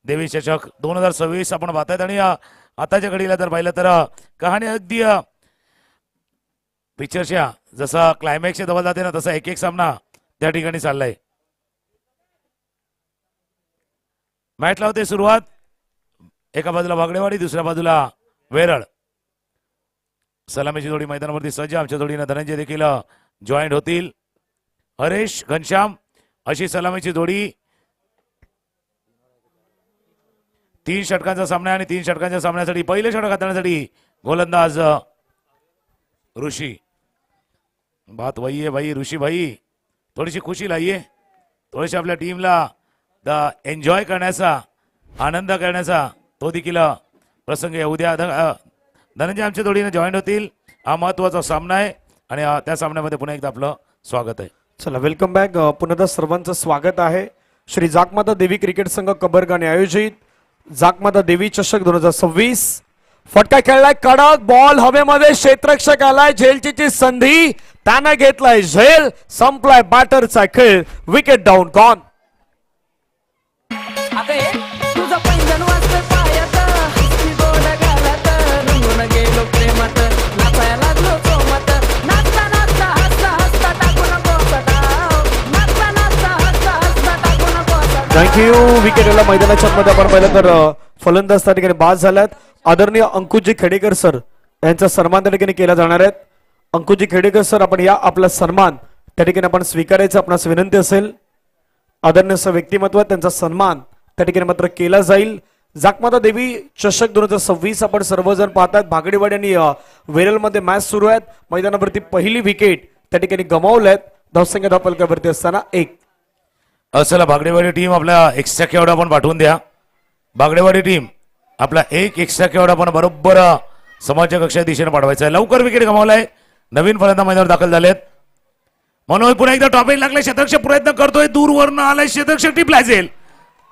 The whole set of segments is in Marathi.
देवी चषक 2026 आपण पाहतायत आणि आताच्या घडीला जर पाहिलं तर कहाणी अगदी पिक्चरच्या जसा क्लायमॅक्सच्या जवळ जाते ना तसा एक एक सामना त्या ठिकाणी चाललाय. मॅच लावते सुरुवात. एका बाजूला वागडेवाडी दुसऱ्या बाजूला वेरळ. सलामीची जोडी मैदानावरती सज्ज. आमच्या जोडीनं धनंजय देखील जॉईंट होतील. हरेश घनश्याम अशी सलामीची जोडी. 3 षटकांचा सामना आणि 3 षटकांच्या सामन्यासाठी पहिले षटक हाताळण्यासाठी गोलंदाज ऋषी. बात वही है भाई ऋषी भाई, थोडीशी खुशी लाइये, थोडीशी आपल्या टीमला एन्जॉय करण्याचा आनंद करण्याचा तो देखील प्रसंग उद्या धनंजय आमच्या जोडीने जॉईन होतील. हा महत्वाचा सामना आहे आणि त्या सामन्यामध्ये पुन्हा एकदा आपलं स्वागत आहे. चला वेलकम बॅक. पुन्हा सर्वांचं स्वागत आहे. श्री जागमाता देवी क्रिकेट संघ कबरगाने आयोजित जागमाता देवी चषक 2026. फटका खेळलाय कडक बॉल हवेमध्ये. क्षेत्ररक्षक आलाय. झेलची संधी त्यानं घेतलाय झेल. संपलाय बॅटरचा खेळ. Wicket down gone. थँक्यू. विकेटला मैदानाच्या मध्ये आपण पाहिलं तर फलंदाज त्या ठिकाणी बाद झाल्यात. आदरणीय अंकुशजी खेडेकर सर यांचा सन्मान त्या ठिकाणी केला जाणार आहे. अंकुशजी खेडेकर सर आपण या आपला सन्मान त्या ठिकाणी आपण स्वीकारायचा आपणास विनंती असेल. आदरणीय असं व्यक्तिमत्व त्यांचा सन्मान त्या ठिकाणी मात्र केला जाईल. जागमाता देवी चषक 2026 आपण सर्वजण पाहतात. भागडेवाडी आणि वेरलमध्ये मॅच सुरू आहेत. मैदानावरती पहिली विकेट त्या ठिकाणी गमावल्यात. धावसंख्या धावपलकावरती असताना 1. चला भागडेवाडी टीम आपला एक्स्ट्रा खेळाडू आपण पाठवून द्या. भागडेवाडी टीम आपला एक एक्स्ट्रा खेळाडू आपण बरोबर समाजच्या कक्षाच्या दिशेने पाठवायचा आहे. लवकर विकेट गमावलाय. नवीन फलंदाज मैदानावर दाखल झालेत. मनोज पुन्हा एकदा टॉपिक लागले. शतरक्षक प्रयत्न करतोय. दूरवरनं आलाय शतरक्षक टिपला जाईल.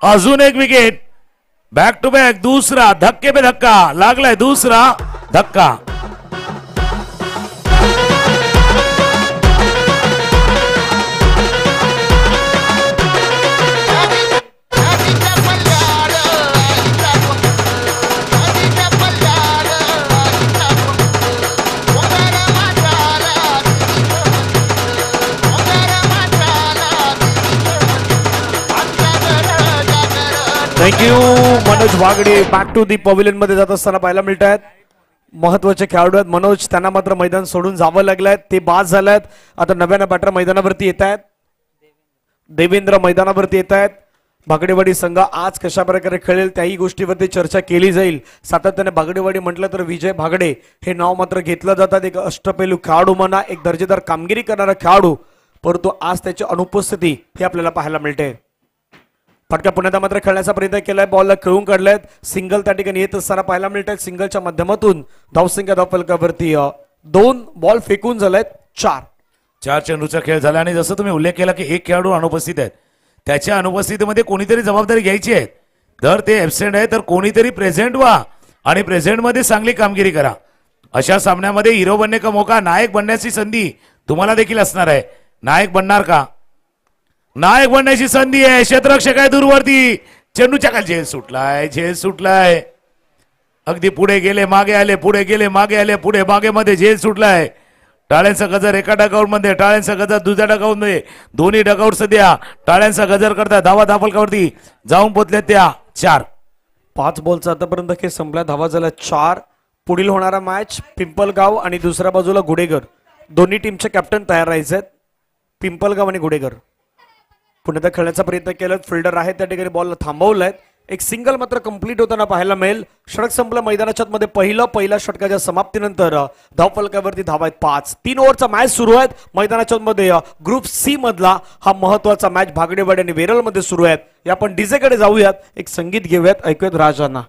अजून एक विकेट. Back to back. दुसरा धक्के पे धक्का लागलाय. दुसरा धक्का. Thank you. Manoj Wagde back to the pavilion मध्ये जात असताना पाहायला मिळत आहेत. महत्वाचे खेळाडू आहेत मनोज. त्यांना मात्र मैदान सोडून जावं लागलंय. ते बाद झाल्यात. आता नव्यानं बॅटर मैदानावरती येत आहेत. देवेंद्र मैदानावरती येत आहेत. भागडेवाडी संघ आज कशा प्रकारे खेळेल त्याही गोष्टीवरती चर्चा केली जाईल. सातत्याने भागडेवाडी म्हटलं तर विजय भागडे हे नाव मात्र घेतलं जातात. एक अष्टपैलू खेळाडू म्हणा, एक दर्जेदार कामगिरी करणारा खेळाडू, परंतु आज त्याची अनुपस्थिती हे आपल्याला पाहायला मिळते. फटका पुण्यात मात्र खेळण्याचा प्रयत्न केलाय. बॉलला खेळून काढलाय. सिंगल त्या ठिकाणी येत असताना पाहायला मिळत आहे. सिंगलच्या माध्यमातून धावसंख्या धावफलकावरती 2 बॉल फेकून झालेत. 4 चेंडूचा खेळ झाला आणि जसं तुम्ही उल्लेख केला की एक खेळाडू अनुपस्थित आहेत. त्याच्या अनुपस्थितीमध्ये कोणीतरी जबाबदारी घ्यायची आहे. तर ते ऍबसेंट आहे तर कोणीतरी प्रेझेंट व्हा आणि प्रेझेंट मध्ये चांगली कामगिरी करा. अशा सामन्यामध्ये हिरो बनणे का मौका, नायक बनण्याची संधी तुम्हाला देखील असणार आहे. नायक बनणार का? नायक बनण्याची संधी आहे. क्षेत्ररक्षक आहे दूरवरती. चेंडूच्या खाली झेल सुटलाय. झेल सुटलाय. अगदी पुढे गेले मागे आले. पुढे गेले मागे आले. पुढे मागे मध्ये झेल सुटलाय. टाळ्यांचा गजर एका डगाऊट मध्ये, टाळ्यांचा गजर दुसऱ्या डगाऊट मध्ये. दोन्ही डगाऊट सध्या टाळ्यांचा गजर करतात. धावा धावफलकावरती जाऊन पोचल्या त्या 4. 5 बॉलचा आतापर्यंत खेळ संपला. धावा झाल्या 4. पुढील होणारा मॅच पिंपलगाव आणि दुसऱ्या बाजूला गुडेगर. दोन्ही टीमचे कॅप्टन तयार राहायचे आहेत. पिंपलगाव आणि गुडेगर पुन्हा खेळण्याचा प्रयत्न केला. फिल्डर आहे त्या ठिकाणी बॉलला थांबवलाय. एक सिंगल मात्र कंप्लीट होताना पाहायला मिळेल. षटक संपलं मैदानाच्या मध्ये. पहिल्या षटकाच्या समाप्तीनंतर धावफलकावरती धावा आहेत 5. 3 ओव्हरचा मॅच सुरू आहे मैदानाच्या मध्ये. ग्रुप सी मधला हा महत्वाचा मॅच भागडेवाडी आणि वेरल मध्ये सुरू आहे. आपण डीजे कडे जाऊयात. एक संगीत घेऊयात. ऐकूयात राजांना.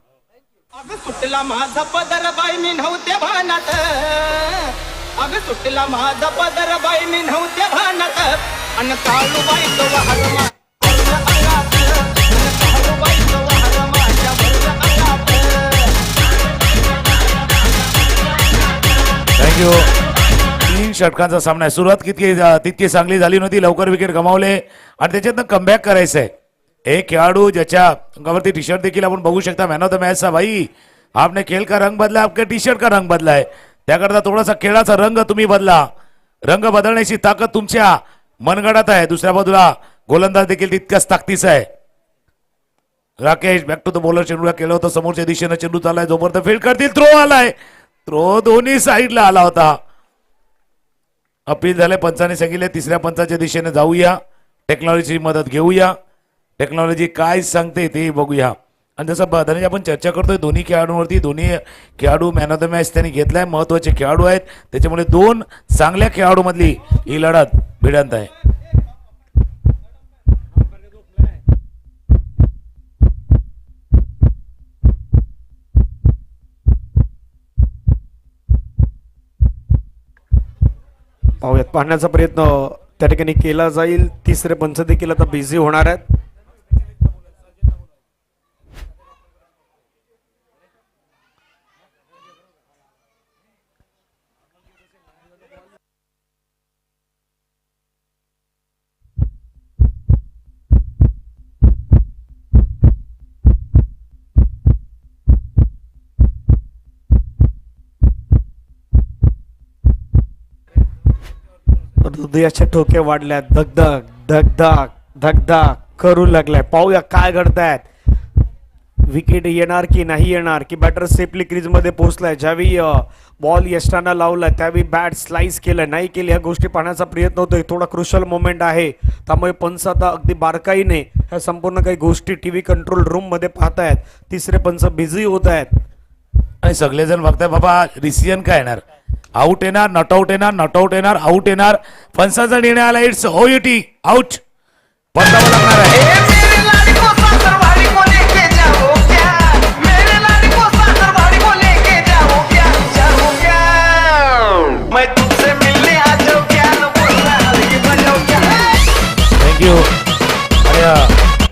सुटला माझा पदर बाई मी नव्हते भानात. अग सुटला माझा पदर बाई मी नव्हते भानात. अन चालू बाई तो हरमा थँक्यू. 3 षटकांचा सामना आहे. सुरुवात तितकी चांगली झाली नव्हती. लवकर विकेट गमावले आणि त्याच्यातनं कमबॅक करायचंय. एक खेळाडू ज्याच्या अंगावरती टी शर्ट देखील आपण बघू शकता मॅन ऑफ द मॅच चा भाई आपने खेल का रंग बदला आपके टी शर्ट का रंग बदला है त्याकरता थोडासा खेळाचा रंग तुम्ही बदला रंग बदलण्याची ताकद तुमच्या मनगडात आहे दुसऱ्या बाजूला गोलंदाज देखील तितक्याच ताकदीचा आहे Rakesh back to the bowler चेंडूला केलं होतं समोरच्या दिशेनं चेंडू चाललाय जोपर्यंत फील्ड करतील थ्रो आलाय थ्रो दोन्ही साईडला आला होता अपील झाले पंचाने सांगितले तिसऱ्या पंचाच्या दिशेने जाऊया टेक्नॉलॉजीची मदत घेऊया टेक्नॉलॉजी काय सांगते ते बघूया आणि जसं धनंजय आपण चर्चा करतोय दोन्ही खेळाडूंवरती दोन्ही खेळाडू मॅन ऑफ द मॅच त्यांनी घेतलाय महत्वाचे खेळाडू आहेत त्याच्यामुळे दोन चांगल्या खेळाडूमधली ही लढत भिडंत आहे पाहूयात पाहण्याचा प्रयत्न त्या ठिकाणी केला जाईल तिसरे पंच देखील आता बिझी होणार आहेत हृदयाचे ठोके वाढल्यात धगधग धगधग धगधग करू लागलाय पाहूया काय घडतायत विकेट येणार की नाही येणार की बॅटर सेफली क्रीज मध्ये पोहोचलाय ज्यावेळी बॉल यष्टांना लावलाय त्यावेळी बॅट स्लाइस केलं नाही केली या गोष्टी पाहण्याचा प्रयत्न होतोय थोडा क्रुशल मोमेंट आहे त्यामुळे पंच आता अगदी बारकाईने ह्या संपूर्ण काही गोष्टी टीव्ही कंट्रोल रूम मध्ये पाहतायत तिसरे पंच बिझी होत आहेत आणि सगळेजण बघताय बाबा डिसिजन काय येणार आउट येणार नॉट आउट येणार नॉट आउट येणार आउट येणार पंचाचा निर्णय आला इट्स ओयूटी आउट बदलावं लागणार आहे मेरे लाडी को सासरवाड़ी को लेके जाओ क्या मेरे लाडी को सासरवाड़ी को लेके जाओ क्या मैं तुमसे मिलने आ जाऊं क्या न बोलना हल्की बजाओ क्या थँक्यू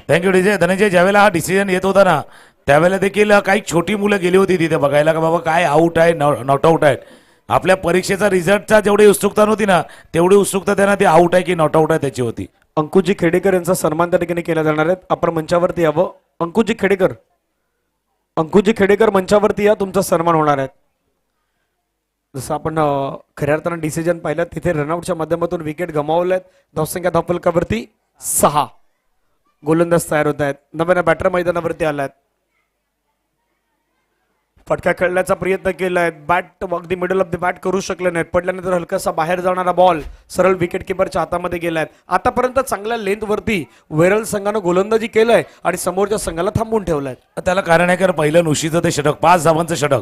थँक्यू डीजे धनंजय ज्यावेळेला हा डिसिजन येत होता ना त्यावेळेला देखील काही छोटी मुलं गेली होती तिथे बघायला का बाबा काय आउट आहे नॉट आउट आहे आपल्या परीक्षेचा रिझल्टचा जेवढी उत्सुकता नव्हती ना तेवढी उत्सुकता त्यांना ते आउट आहे की नॉट आउट आहे त्याची होती अंकुजी खेडेकर यांचा सन्मान त्या ठिकाणी केला जाणार आहे आपण मंचावरती यावं अंकुजी खेडेकर मंचावरती या तुमचा सन्मान होणार आहे जसं आपण खऱ्या अर्थानं डिसिजन पाहिलं तिथे रनआउटच्या माध्यमातून विकेट गमावल्यात धावसंख्या धावफलकावरती 6 गोलंदाज तयार होत आहेत नव्यानं बॅटर मैदानावरती आलायत फटका खेळण्याचा प्रयत्न केलाय बॅट अगदी मिडल ऑफ द बॅट करू शकले नाहीत पडल्यानंतर हलकासा बाहेर जाणारा बॉल सरळ विकेट किपरच्या हातामध्ये गेलाय आतापर्यंत चांगल्या लेंथ वरती वेरल संघानं गोलंदाजी केलंय आणि समोरच्या संघाला थांबून ठेवलाय त्याला कारण आहे कारण पहिलं नुशीचं ते षटक 5 धावांचं षटक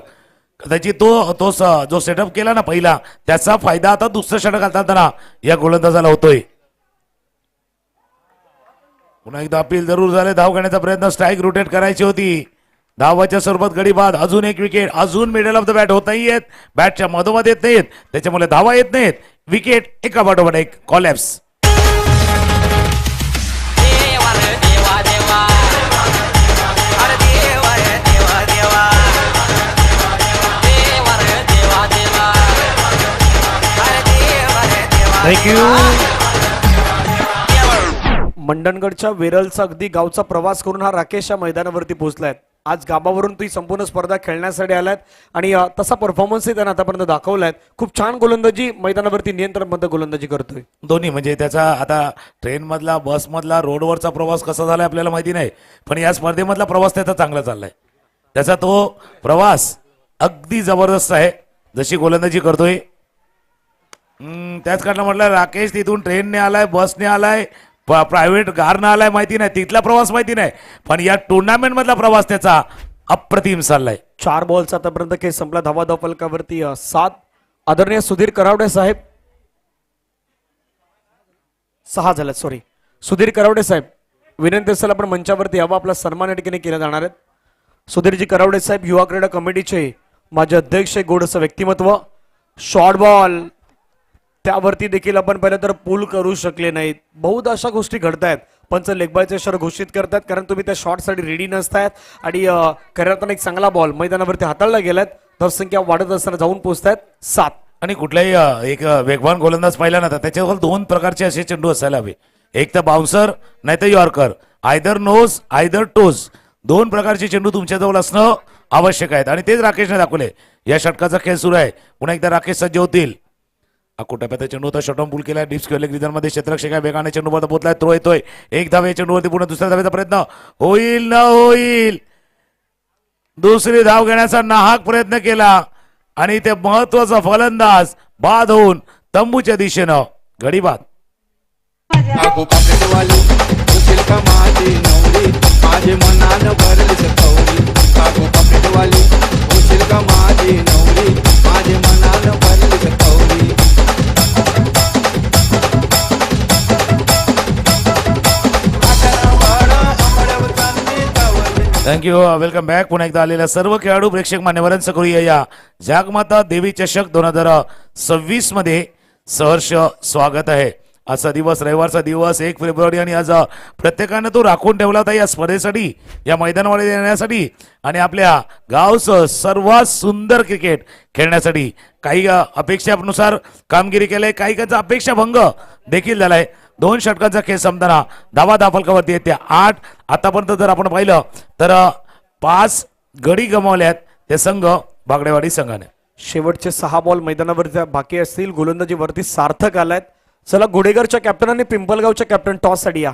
कदाचित तो जो सेटअप केला ना पहिला त्याचा फायदा आता दुसरं षटक घालताना या गोलंदाजाला होतोय पुन्हा एकदा अपील जरूर झाले धाव घेण्याचा प्रयत्न स्ट्राईक रोटेट करायची होती धावाच्या स्वरूपात गडी बाद अजून एक विकेट अजून मिडल ऑफ द बॅट होत नाहीयेत बॅटच्या मधोमध येत नाहीत त्याच्यामुळे धावा येत नाहीत विकेट एका पाठोपाठ एक कॉलॅप्स थँक्यू मंडणगडच्या वेरलचा अगदी गावचा प्रवास करून हा राकेश या मैदानावरती पोहोचलाय आज गाबावरून ती संपूर्ण स्पर्धा खेळण्यासाठी आल्यात आणि तसा परफॉर्मन्सही त्यांना आतापर्यंत दाखवलाय खूप छान गोलंदाजी मैदानावरती नियंत्रणबद्ध गोलंदाजी करतोय दोन्ही म्हणजे त्याचा आता ट्रेन मधला बस मधला रोडवरचा प्रवास कसा झालाय आपल्याला माहिती नाही पण या स्पर्धेमधला प्रवास त्याचा चांगला चाललाय त्याचा तो प्रवास अगदी जबरदस्त आहे जशी गोलंदाजी करतोय त्याच कारण म्हटलं राकेश तिथून ट्रेनने आलाय बसने आलाय प्रायव्हेट कारनं आलाय माहिती नाही तिथला प्रवास माहिती नाही पण या टुर्नामेंट मधला प्रवास त्याचा अप्रतिम चाललाय 4 बॉलचा आतापर्यंत खेळ संपला धावा फलकावरती 7 आदरणीय सुधीर करावडे साहेब 6 झाल्यात सॉरी सुधीर करावडे साहेब विनंती असेल आपण मंचावरती यावं आपला सन्मान या ठिकाणी केला जाणार आहे सुधीरजी करावडे साहेब युवा क्रीडा कमिटीचे माझे अध्यक्ष गोडसं व्यक्तिमत्व शॉर्ट बॉल त्यावरती देखील आपण पहिलं तर पूल करू शकले नाहीत बहुधा अशा गोष्टी घडतायत पंच लेगबायचे इशारा घोषित करतात कारण तुम्ही त्या शॉटसाठी रेडी नसतायत आणि खऱ्या अर्थानं एक चांगला बॉल मैदानावरती हाताळला गेलात धावसंख्या वाढत असताना जाऊन पोहोचतायत 7 आणि कुठलाही एक वेगवान गोलंदाज पाहिला ना त्याच्यावर 2 प्रकारचे असे चेंडू असायला हवे एक तर बाउन्सर नाही तर yorker either nose either toes दोन प्रकारचे चेंडू तुमच्याजवळ असणं आवश्यक आहेत आणि तेच राकेशने दाखवले. या षटकाचा खेळ सुरू आहे. पुन्हा एकदा राकेश सज्ज होतील. अकोटाप्याचा चेंडू होता, शॉर्ट ऑन पूल केला, डिप्स केले मध्ये क्षेत्ररक्षक आहे, वेगाने चेंडूवर पोहोचलाय, थ्रो येतोय, एक धाव या चेंडूवरती, पुन्हा दुसऱ्या धावेचा प्रयत्न होईल न होईल, दुसरी धाव घेण्याचा नाहक प्रयत्न केला आणि ते महत्वाचा फलंदाज बाद होऊन तंबूच्या दिशेनं घडी बाद. आगो पापलेटवाली उचल का माझी नवरी माझे मनानं भरली सखवली. आगो पापलेटवाली उचल का माझी नवरी माझे मनानं भरली सखवली. थँक्यू. Welcome back. पुन्हा एकदा आलेल्या सर्व खेळाडू प्रेक्षक मान्यवरांचं करूया या जागमाता देवी चषक 2026 मध्ये सहर्ष स्वागत आहे. आजचा दिवस रविवारचा दिवस 1 फेब्रुवारी आणि आज प्रत्येकानं तो राखून ठेवला होता या स्पर्धेसाठी, या मैदानावर येण्यासाठी आणि आपल्या गावचं सर्वात सुंदर क्रिकेट खेळण्यासाठी. काही अपेक्षानुसार कामगिरी केलंय, काही अपेक्षाभंग देखील झालाय. 2 षटकांचा खेळ संपताना धावा फलकावरती येत्या 8. आतापर्यंत जर आपण पाहिलं तर 5 गडी गमावल्यात ते संघ बागडेवाडी संघाने. शेवटचे 6 बॉल मैदानावरती बाकी असतील. गोलंदाजीवरती सार्थक आलायत. चला घोडेगरच्या कॅप्टन आणि पिंपलगावच्या कॅप्टन टॉस साठी या.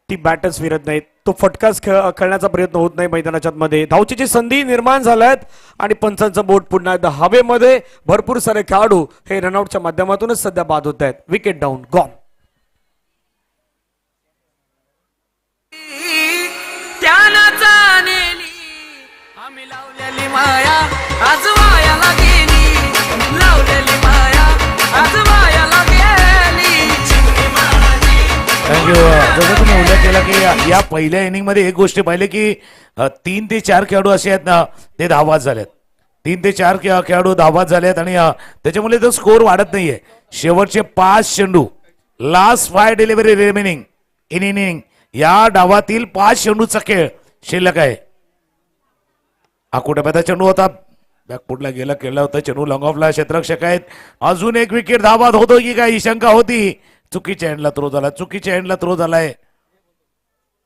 ती बॅटच फिरत नाहीत, तो फटकाच खेळण्याचा प्रयत्न होत नाही मैदानाच्या मध्ये. धावचीची संधी निर्माण झाल्यात आणि पंचांचं बोट पुन्हा एकदा हवेमध्ये. भरपूर सारे खेळाडू हे रनआउटच्या माध्यमातूनच सध्या बाद होत आहेत. Wicket down, gone. आम्ही लावलेली माया आज वायाला गेली, लावलेली माया आज वायाला गेली. थँक्यू. जसं तुम्ही उल्लेख केला की या पहिल्या इनिंग मध्ये एक गोष्ट पाहिली की 3 ते 4 खेळाडू असे आहेत ना, ते धावबाद झालेत. 3 ते 4 खेळाडू धावबाद झालेत आणि त्याच्यामुळे तो स्कोर वाढत नाहीये. शेवटचे 5 चेंडू, last 5 delivery remaining in inning, या डावातील 5 चेंडूचा खेळ शिल्लक आहे. अकोटाप्याचा चेंडू होता, बॅकफुटला गेला, खेळला होता चेंडू, लॉंग ऑफला क्षेत्ररक्षक आहेत. अजून एक विकेट धावबाद होतो की काय ही शंका होती. चुकीच्या एंडला थ्रो झाला, चुकीच्या एंडला थ्रो झालाय.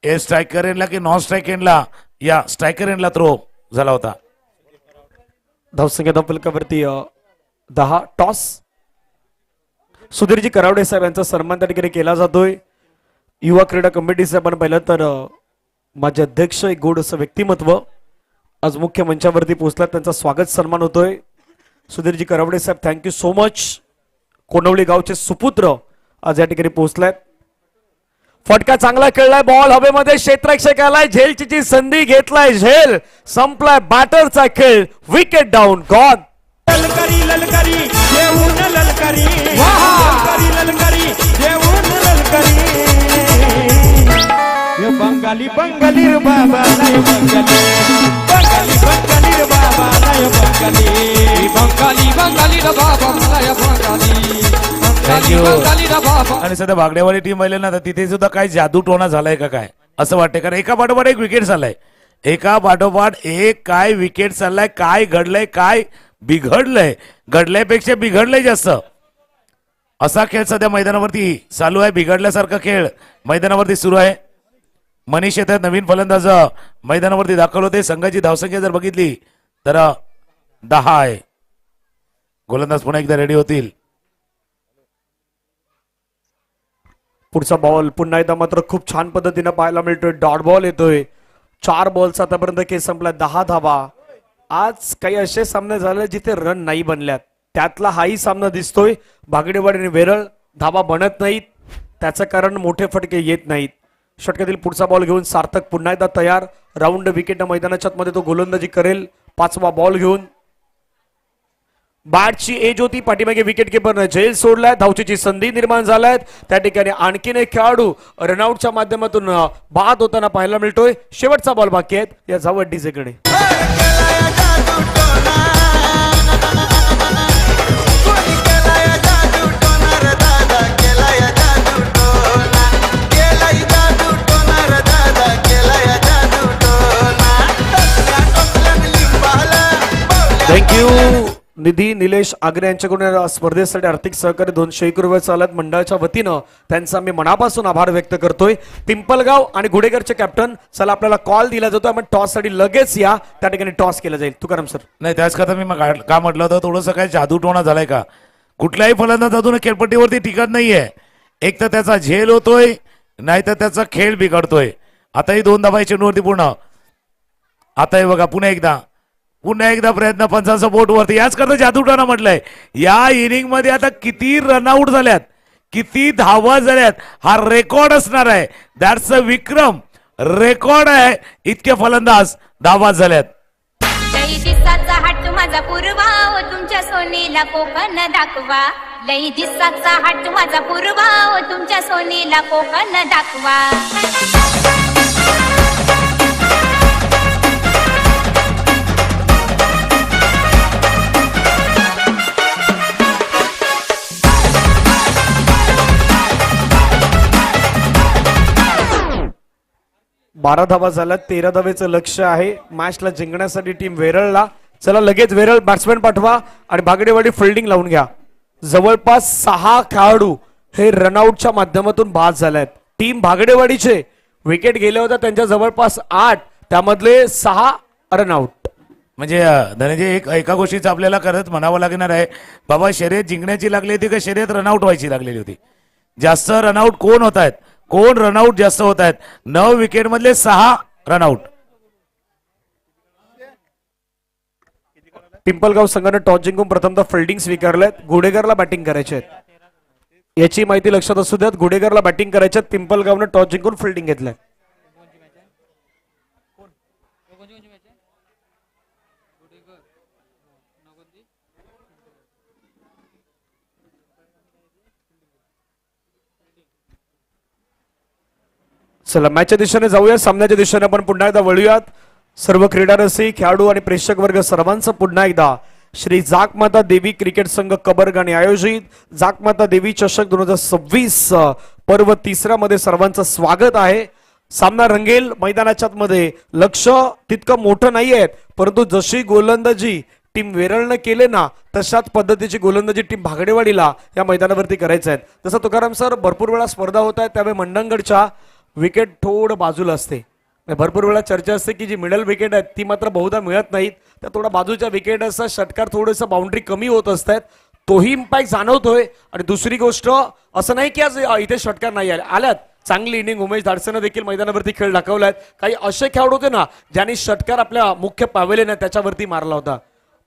ए स्ट्रायकर एंडला की नॉन स्ट्राईक एंडला, या स्ट्रायकर एंडला थ्रो झाला होता. धावसंख्या फलकावरती 10. टॉस. सुधीरजी करावडे साहेब यांचा सन्मान त्या ठिकाणी केला जातोय. युवा क्रीडा कमिटीचं आपण पाहिलं तर माझे अध्यक्ष एक गोड असं व्यक्तिमत्व आज मुख्य मंचावरती पोहोचला, त्यांचा स्वागत सन्मान होतोय. सुधीरजी करावडे साहेब, थँक्यू सो मच. कोणवली गावचे सुपुत्र आज या ठिकाणी पोहोचलाय. फटका चांगला खेळलाय, बॉल हवेमध्ये, क्षेत्ररक्षक आलाय, झेलची संधी घेतलाय, झेल संपलाय, बॅटरचा खेळ. Wicket down, gone. ललकारी ललकारी देऊन ललकारी ललकारी ललकारी देऊन ललकारी. ये बंगाली बंगाली रे बाबा नाही बंगाली, बंगाली बंगाली रे बाबा नाही बंगाली, बंगाली बंगाली रे बाबा मला बंगाली, बंगाली बंगाली रे बाबा. आणि सध्या बागडेवाडी टीम पाहिलं ना, तर तिथे सुद्धा काय जादू टोना झालाय का काय असं वाटतंय. कारण एका पाठोपाठ एक विकेट चाललाय, एका पाठोपाठ एक काय विकेट चाललाय. काय घडलंय, काय बिघडलंय, घडल्यापेक्षा बिघडलंय जास्त असा खेळ सध्या मैदानावरती चालू आहे. बिघडल्यासारखा खेळ मैदानावरती सुरू आहे. मनीष येतात, नवीन फलंदाज मैदानावरती दाखल होते. संघाची धावसंख्या जर बघितली तर 10 आहे. गोलंदाज पुन्हा एकदा रेडी होतील. पुढचा बॉल पुन्हा एकदा मात्र खूप छान पद्धतीने पाहायला मिळतोय. डॉट बॉल येतोय. 4 बॉलचा आतापर्यंत खेळ संपला, 10 धावा. आज काही असे सामने झाले जिथे रन नाही बनल्यात, त्यातला हाही सामना दिसतोय. बागडेवाडी आणि वेरळ धावा बनत नाहीत, त्याचं कारण मोठे फटके येत नाहीत. षटकातील पुढचा बॉल घेऊन सार्थक पुन्हा एकदा तयार. राऊंड विकेट मैदानाच्या मध्ये तो गोलंदाजी करेल. 5वा बॉल घेऊन बॅटची एज होती, पाठीमागे विकेट किपरने झेल सोडलाय. धावचीची संधी निर्माण झालाय. त्या ठिकाणी आणखीन एक खेळाडू रनआउटच्या माध्यमातून बाद होताना पाहायला मिळतोय. शेवटचा बॉल बाकी आहेत या जाऊ डीजेकडे. थँक्यू. निधी निलेश आग्रे यांच्याकडून या स्पर्धेसाठी आर्थिक सहकार्य 201 रुपये चालत मंडळाच्या वतीनं त्यांचा मी मनापासून आभार व्यक्त करतोय. पिंपलगाव आणि घोडेकरचे कॅप्टन, चला आपल्याला कॉल दिला जातो, आपण टॉस साठी लगेच या, त्या ठिकाणी टॉस केला जाईल. तुकाराम सर. नाही त्याच करता मी का म्हटलं होतं थोडंसं काय जादूटोणा झालाय का. कुठल्याही फलंदाज अजून खेळपट्टीवरती टिकत नाहीये. एक तर त्याचा झेल होतोय, नाही तर त्याचा खेळ बिघडतोय. आताही 2 धावा चेंडूवरती पूर्ण. आता हे बघा पुन्हा एकदा प्रयत्न पंचांचा बोट वरती. याच करता जादूटोणा म्हटलंय. या इनिंग मध्ये आता किती रनआउट झाल्यात, किती धावा झाल्यात, हा रेकॉर्ड असणार आहे. दॅट्स अ विक्रम रेकॉर्ड आहे. इतके फलंदाज धावा झाल्यात. लई दिसाचा हाट माझा पूर्वा ओ तुमच्या सोनीला कोकण दाखवा. लई दिसाचा हाट माझा पूर्वा ओ तुमच्या सोनीला कोकण दाखवा. बारा धावा झाल्या, 13 धावेचं लक्ष आहे. मॅचला जिंकण्यासाठी टीम वेरळला. चला लगेच वेरळ बॅट्समॅन पाठवा आणि भागडेवाडी फिल्डिंग लावून घ्या. जवळपास 6 खेळाडू हे रनआउटच्या माध्यमातून बाद झालेत. टीम भागडेवाडीचे विकेट गेले होते त्यांच्या जवळपास 8, त्यामधले 6 रनआउट. म्हणजे धनंजय एका गोष्टीचं आपल्याला करत म्हणावं लागणार आहे. बाबा शर्यत जिंकण्याची लागली होती का शर्यत रनआउट व्हायची लागलेली होती. जास्त रनआउट कोण होत आहेत, कोण रनआउट जास्त होत आहेत. 9 विकेट मधले 6 रनआउट. पिंपलगाव संघाने टॉस जिंकून प्रथमतः फिल्डिंग स्वीकारलेत. घोडेकरला बॅटिंग करायचे आहेत. याची माहिती लक्षात असू द्यात. घोडेकरला बॅटिंग करायचे. पिंपलगावने टॉस जिंकून फिल्डिंग घेतलंय. चला मॅचच्या दिशेने जाऊया. सामन्याच्या दिशेने आपण पुन्हा एकदा वळूयात. सर्व क्रीडारसिक खेळाडू आणि प्रेक्षक वर्ग सर्वांचं पुन्हा एकदा श्री जाकमाता देवी क्रिकेट संघ कबरगाणे आयोजित जाकमाता देवी चषक 2026 पर्व 3 मध्ये सर्वांचं स्वागत आहे. सामना रंगेल मैदानाच्या मध्ये. लक्ष तितकं मोठं नाहीये, परंतु जशी गोलंदाजी टीम वेरळनं केले ना तशाच पद्धतीची गोलंदाजी टीम भागडेवाडीला या मैदानावरती करायचं आहे. जसं तुकाराम सर भरपूर वेळा स्पर्धा होत आहेत त्यावेळी मंडणगडच्या विकेट थोडं बाजूला असते. भरपूर वेळा चर्चा असते की जी मिडल विकेट आहेत ती मात्र बहुधा मिळत नाहीत. त्या थोडा बाजूच्या विकेट असतात, षटकार थोडंसं बाउंड्री कमी होत असतात, तोही इम्पॅक्ट जाणवतोय. आणि दुसरी गोष्ट असं नाही की आज इथे षटकार नाही आल्यात. चांगली इनिंग उमेश धाडसेनं देखील मैदानावरती खेळ दाखवलाय. काही असे खेळाडू होते ना ज्यांनी षटकार आपल्या मुख्य पॅव्हेलियन आहे त्याच्यावरती मारला होता.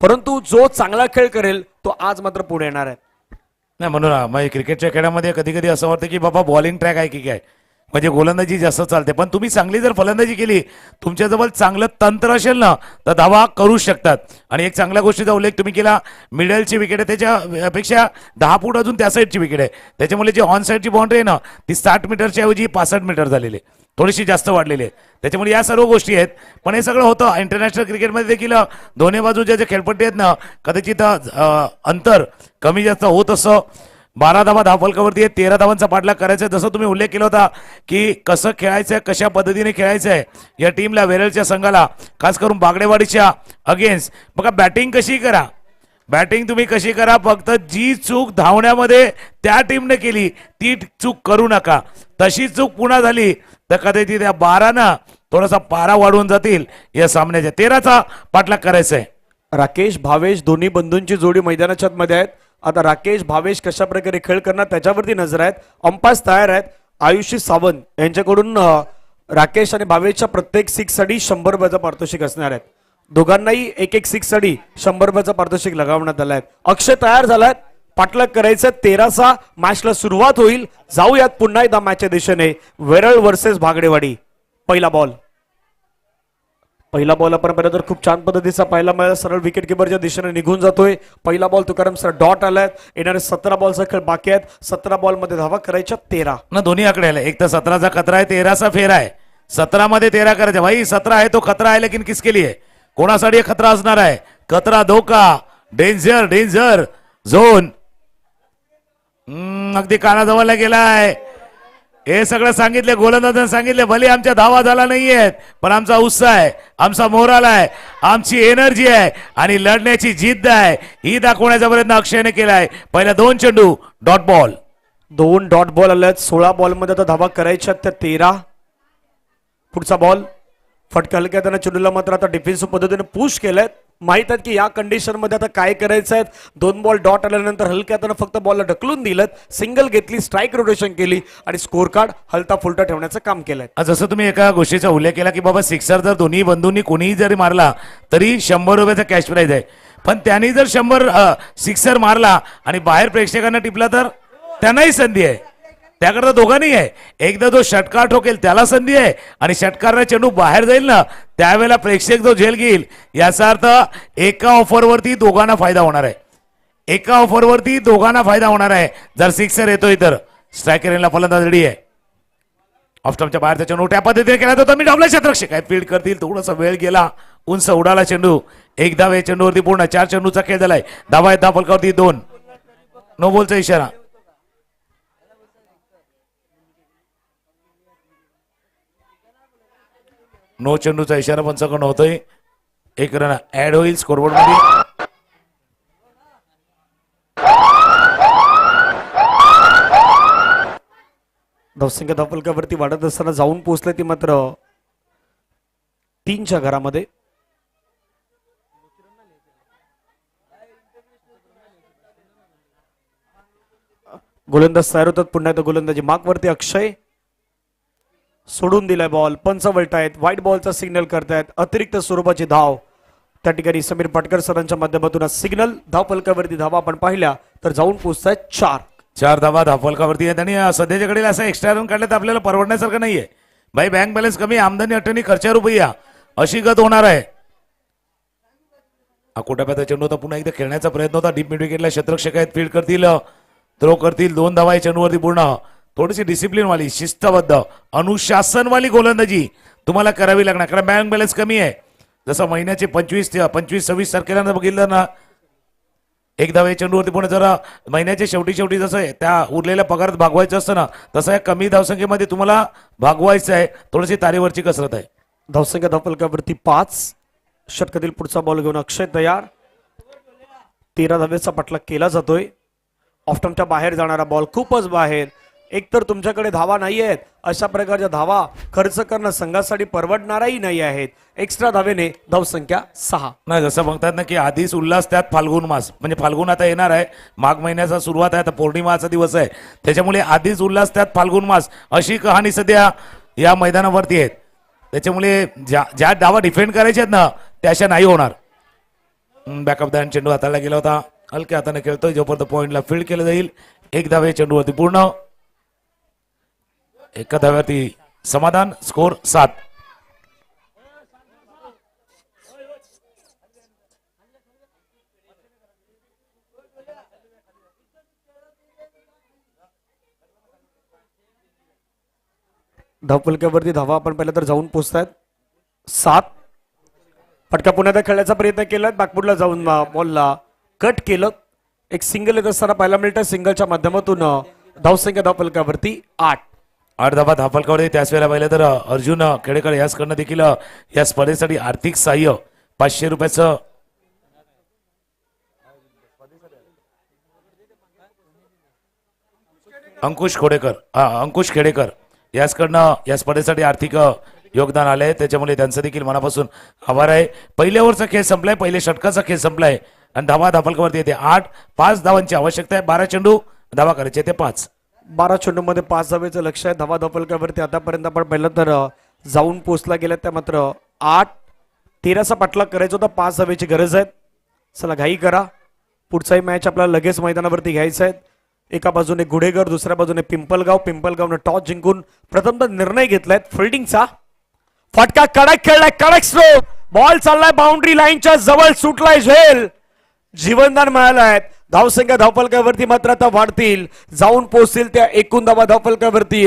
परंतु जो चांगला खेळ करेल तो आज मात्र पुढे येणार आहे. नाही म्हणून मग क्रिकेटच्या खेळामध्ये कधी कधी असं वाटतं की बाबा बॉलिंग ट्रॅक आहे की काय, म्हणजे गोलंदाजी जास्त चालते. पण तुम्ही चांगली जर फलंदाजी केली, तुमच्याजवळ चांगलं तंत्र असेल ना तर धावा करू शकतात. आणि एक चांगल्या गोष्टीचा उल्लेख तुम्ही केला, मिडलची विकेट आहे त्याच्यापेक्षा 10 फूट अजून त्या साईडची विकेट आहे. त्याच्यामुळे जी ऑन साईडची बाउंड्री आहे ना ती 60 मीटरच्या ऐवजी 65 मीटर झालेली आहे, थोडीशी जास्त वाढलेली आहे. त्याच्यामुळे या सर्व गोष्टी आहेत. पण हे सगळं होतं इंटरनॅशनल क्रिकेटमध्ये देखील. दोन्ही बाजूच्या जे खेळपट्टी आहेत ना कदाचित अंतर कमी जास्त होत असं. 12 धावा धावफलकावरती आहे. 13 धावांचा पाठलाग करायचा आहे. जसं तुम्ही उल्लेख केला होता की कसं खेळायचं आहे, कशा पद्धतीने खेळायचं आहे या टीमला, वेरळच्या संघाला, खास करून बागडेवाडीच्या अगेन्स्ट. बघा बॅटिंग कशी करा, बॅटिंग तुम्ही कशी करा. फक्त जी चूक धावण्यामध्ये त्या टीमने केली ती चूक करू नका. तशी चूक पुन्हा झाली तर कदाचित त्या 12 थोडासा पारा वाढवून जातील या सामन्याच्या. 13चा पाठलाग करायचा आहे. राकेश भावेश दोन्ही बंधूंची जोडी मैदानाच्या मध्ये आहेत. आता राकेश भावेश कशा प्रकारे खेळ करणार त्याच्यावरती नजर आहेत. अंपायर्स तयार आहेत. आयुषी सावंत यांच्याकडून राकेश आणि भावेशच्या प्रत्येक 6 साठी 100 रुपयाचं पारितोषिक असणार आहेत. दोघांनाही एक 6 साठी 100 रुपयाचं पारितोषिक लगावण्यात आलं आहे. अक्षय तयार झालाय, पाठलाग करायचं. 13चा मॅचला सुरुवात होईल. जाऊयात पुन्हा एकदा मॅचच्या दिशेने. वेरळ वर्सेस भागडेवाडी. पहिला बॉल आपण तर खूप छान पद्धतीचा पाहायला मिळाला. सरळ विकेट किपरच्या दिशेने निघून जातोय. पहिला बॉल तुकाराम सर डॉट आलाय. येणारे 17 बॉलचा खेळ बाकी आहेत. 17 बॉल मध्ये धावा करायच्या 13 ना. दोन्ही आकडे आले. एक तर 17चा खतरा आहे, 13चा फेरा आहे. 17 मध्ये 13 करायचा. भाई 17 आहे तो खतरा आहे, लेकिन किसके लिए, कोणासाठी खतरा असणार आहे. खतरा, धोका, डेंजर डेंजर झोन. अगदी कानाजवळला गेलाय. हे सगळं सांगितले गोलंदाजांना सांगितले, भले आमच्या धावा झाला नाहीयेत पण आमचा उत्साह आहे, आमचा मोराल आहे, आमची एनर्जी आहे आणि लढण्याची जिद्द आहे ही दाखवण्याचा प्रयत्न अक्षयने केलाय. पहिल्या 2 चेंडू डॉट बॉल. 2 डॉट बॉल आल्यात. 16 बॉल मध्ये आता धावा करायच्या त्या 13. पुढचा बॉल फटका हलक्या त्यानं चेंडूला मात्र आता डिफेन्सिव्ह पद्धतीने पुश केलंय. माहित आहेत की या कंडिशन मध्ये आता काय करायचं आहे. 2 बॉल डॉट आल्यानंतर हलक्या त्यानं फक्त बॉलला ढकलून दिलं, सिंगल घेतली, स्ट्राईक रोटेशन केली आणि स्कोर कार्ड हलता फुलटा ठेवण्याचं काम केलंय. जसं तुम्ही एका गोष्टीचा उल्लेख केला की बाबा सिक्सर जर दोन्ही बंधूंनी कोणीही जरी मारला तरी 100 रुपयाचा कॅश प्राइज आहे, पण त्यांनी जर 100 सिक्सर मारला आणि बाहेर प्रेक्षकांना टिपला तर त्यांनाही संधी आहे. त्याकडे दोघांनी आहे. एकदा जो षटकार ठोकेल त्याला संधी आहे आणि षटकारला चेंडू बाहेर जाईल ना त्यावेळेला प्रेक्षक जो झेल घेईल, याचा अर्थ एका ऑफरवरती दोघांना फायदा होणार आहे. एका ऑफरवरती दोघांना फायदा होणार आहे. जर सिक्सर येतोय तर स्ट्रायकरला फलंदाज रेडी आहे. ऑफस्टॉपच्या बाहेरचा चेंडू त्या पद्धतीने केला होता. मी डावला क्षेत्ररक्षक आहे, फील्ड करतील. थोडासा वेळ गेला, उंच उडाला चेंडू. एक धाव या चेंडूवरती पूर्ण. 4 चेंडूचा खेळ झालाय. धावा आहेत धाव फलकावरती 2. नो बॉलचा इशारा. नो चेंडूचा इशारा पंचाकडून होतोय. 1 रन ऍड होईल स्कोरबोर्ड मध्ये. धावसंख्या धावफलकावरती वाढत असताना जाऊन पोहोचले ती मात्र 3च्या घरामध्ये. गोलंदाज तयार होतात. पुन्हा एकदा गोलंदाजी मार्कवरती अक्षय सोडून दिलाय बॉल. पंच वळतायत, व्हाईट बॉलचा सिग्नल करतायत. अतिरिक्त स्वरूपाची धाव त्या ठिकाणी समीर पाटकर सरांच्या माध्यमातून सिग्नल. धावफलकावरती धावा आपण पाहिल्या तर जाऊन पोहोचतायत 4 धावा धावफलकावरती आहेत आणि सध्याच्या घडीला असं एक्स्ट्रा रन काढले तर आपल्याला परवडण्यासारखं नाहीये. भाई बँक बॅलन्स कमी, आमदानी अठ्ठ्याण्णव, खर्चा रुपया अशी गत होणार आहे. अकोटाप्याचा चेंडू होता, पुन्हा एकदा खेळण्याचा प्रयत्न होता. डीप मिड विकेटला क्षेत्ररक्षक आहेत, फील्ड करतील, थ्रो करतील. 2 धावा या चेंडूवरती पूर्ण. थोडीशी डिसिप्लिन वाली, शिस्तबद्ध, अनुशासनवाली गोलंदाजी तुम्हाला करावी लागणार, कारण बँक बॅलन्स कमी आहे. जसं महिन्याचे 25-26 तारखेला बघितलं ना, 1 धाव या चेंडूवरती पूर्ण. जरा महिन्याच्या शेवटी जसं त्या उरलेल्या पगारात भागवायचं असतं ना, तसं या कमी धावसंख्येमध्ये तुम्हाला भागवायचं आहे. थोडीशी तारेवरची कसरत आहे. धावसंख्या धावफलकावरती 5. षटकातील पुढचा बॉल घेऊन अक्षय तयार. 13 धावेचा पाठलाग केला जातोय. ऑफ्टमच्या बाहेर जाणारा बॉल खूपच बाहेर. एकतर तुमच्याकडे धावा नाही आहेत, अशा प्रकारच्या धावा खर्च करणं संघासाठी परवडणारही नाही आहेत. एक्स्ट्रा धावेने धावसंख्या 6. नाही, जसं म्हणतात ना की आधीच उल्हास त्यात फाल्गुन मास, म्हणजे फाल्गुन आता येणार आहे, माघ महिन्याचा सुरुवात आहे, आता पौर्णिमाचा दिवस आहे, त्याच्यामुळे आधीच उल्हास त्यात फाल्गुन मास अशी कहाणी सध्या या मैदानावरती आहे. त्याच्यामुळे ज्या धावा डिफेंड करायच्या आहेत ना त्या अशा नाही होणार. बॅकअप दॅन चेंडू हाताळला गेला होता. हलक्या हाताने खेळतोय, जोपर्यंत पॉइंटला फील्ड केलं जाईल. 1 धाव या चेंडूवरती पूर्ण. 1 धाव्यावरती समाधान. स्कोर 7. धावफलकावरती धावा आपण पहिल्या तर जाऊन पोहोचतायत 7. फटका पुन्हा खेळण्याचा प्रयत्न केला, बॅकफुटला जाऊन बॉलला कट केलं. एक सिंगल येत असताना पाहायला मिळतं. सिंगलच्या माध्यमातून धावसंख्या धावफलकावरती 8. 8 धावा धावफलकावरती. त्याच वेळेला पाहिलं तर अर्जुन खेडेकर याचकडनं देखील या स्पर्धेसाठी आर्थिक सहाय्य 500 रुपयाचं अंकुश खेडेकर याचकडनं या स्पर्धेसाठी आर्थिक योगदान आलंय, त्याच्यामुळे त्यांचं देखील मनापासून आभार आहे. पहिल्या ओव्हरचा खेळ संपलाय, पहिल्या षटकाचा खेळ संपलाय आणि धावा धावफलकावरती येते 8. 5 धावांची आवश्यकता आहे. 12 चेंडू धावा करायचे ते 5. 12 चेंडूमध्ये 5 धावेचं लक्ष आहे. धावा धावफलकावरती आतापर्यंत आपण पहिलं तर जाऊन पोहोचला गेला, त्या मात्र 8. 13चा पाठलाग करायचा होता. 5 धावेची गरज आहे. चला घाई करा, पुढचाही मॅच आपल्याला लगेच मैदानावरती घ्यायचा आहे. एका बाजूने गुढेगर, दुसऱ्या बाजूने पिंपलगावनं टॉस जिंकून प्रथमतः निर्णय घेतलाय फिल्डिंगचा. फटका कडक खेळलाय, कडक स्ट्रोक, बॉल चाललाय बाउंड्री लाईनच्या जवळ, सुटलाय झेल, जीवनदान मिळालाय. धावसंख्या धावफलकावरती मात्र आता वाढतील, जाऊन पोहोचतील त्या एकूण धावा धावफलकावरती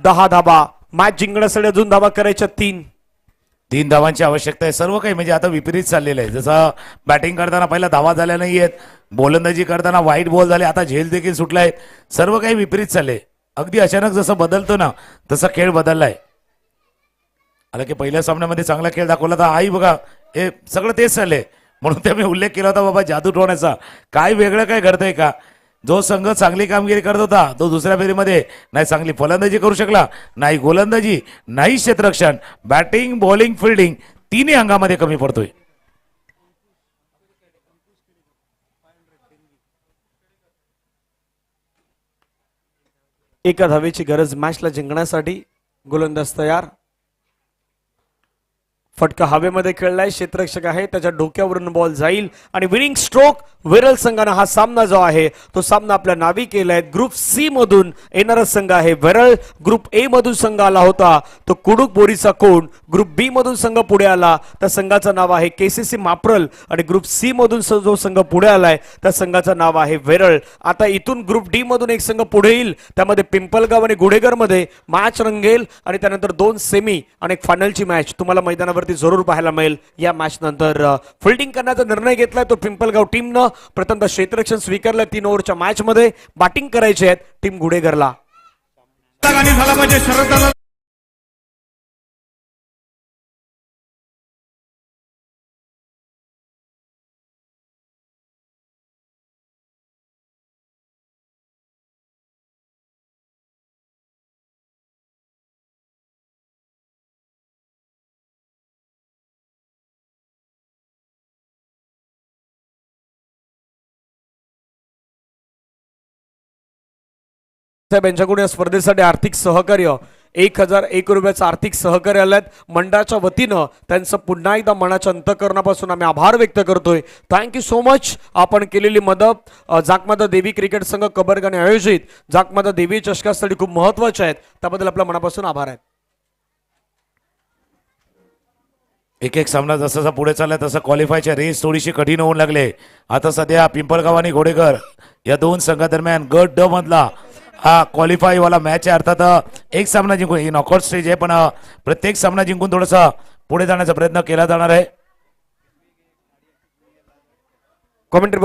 10 धावा. मॅच जिंकण्यासाठी अजून धावा करायच्या 3 धावांची आवश्यकता आहे. सर्व काही म्हणजे आता विपरीत चाललेलं आहे. जसं बॅटिंग करताना पहिला धावा झाल्या नाहीयेत, गोलंदाजी करताना व्हाईट बॉल झाले, आता झेल देखील सुटलाय. सर्व काही विपरीत चालले. अगदी अचानक जसं बदलतो ना तसा खेळ बदललाय. आला की पहिल्या सामन्यामध्ये चांगला खेळ दाखवला तर आई बघा हे सगळं तेच चाललंय. म्हणून ते मी उल्लेख केला होता बाबा जादू टोण्याचा. काय वेगळं काय घडतंय का? जो संघ चांगली कामगिरी करत होता तो दुसऱ्या फेरीमध्ये नाही चांगली फलंदाजी करू शकला, नाही गोलंदाजी, नाही क्षेत्ररक्षण, बॅटिंग बॉलिंग फिल्डिंग तिन्ही अंगामध्ये कमी पडतोय. एका धावेची गरज मॅचला जिंकण्यासाठी. गोलंदाज तयार. फटका हवेमध्ये खेळलाय. क्षेत्ररक्षक आहे त्याच्या डोक्यावरून बॉल जाईल आणि विनिंग स्ट्रोक. विरल संघानं हा सामना जो आहे तो सामना आपल्या नावी केलाय. ग्रुप सी मधून येणारा संघ आहे विरल. ग्रुप ए मधून संघ आला होता तो कुडुक बोरीचा कोण. ग्रुप बी मधून संघ पुढे आला त्या संघाचं नाव आहे केसीसी माप्रल आणि ग्रुप सी मधून जो संघ पुढे आलाय त्या संघाचं नाव आहे विरल. आता इथून ग्रुप डी मधून एक संघ पुढे येईल त्यामध्ये पिंपलगाव आणि गुडेगर मध्ये मॅच रंगेल आणि त्यानंतर 2 सेमी आणि एक फायनलची मॅच तुम्हाला मैदानावरती जरूर पाहायला मिळेल. या मॅच नंतर फिल्डिंग करण्याचा निर्णय घेतलाय तो पिंपलगाव टीमनं. प्रथमतः क्षेत्ररक्षण स्वीकारलं. 3 ओव्हरच्या मॅच मध्ये बॅटिंग करायची आहे टीम गुडेगरला. झाला पाहिजे शरद साहेब यांच्याकडून या स्पर्धेसाठी आर्थिक सहकार्य 1001 रुपयाचं आर्थिक सहकार्य आल्यात मंडळाच्या वतीनं. त्यांचं पुन्हा एकदा मनाच्या अंतःकरणापासून आम्ही आभार व्यक्त करतोय. Thank you so much. आपण केलेली मदत जाकमाता देवी क्रिकेट संघ कबरगाने आयोजित जाकमाता देवी चषकासाठी खूप महत्वाचे आहेत. त्याबद्दल आपल्या मनापासून आभार आहेत. एक एक सामना जसा पुढे चाललाय तसं क्वालिफायच्या रेस थोडीशी कठीण होऊन लागले. आता सध्या पिंपळगाव आणि घोडेकर या 2 संघादरम्यान गट ड मधला हा क्वालिफाय वाला मॅच आहे. अर्थात एक सामना जिंकून ही नॉकआउट स्टेज आहे पण प्रत्येक सामना जिंकून थोडासा पुढे जाण्याचा प्रयत्न केला जाणार आहे. कॉमेंट्री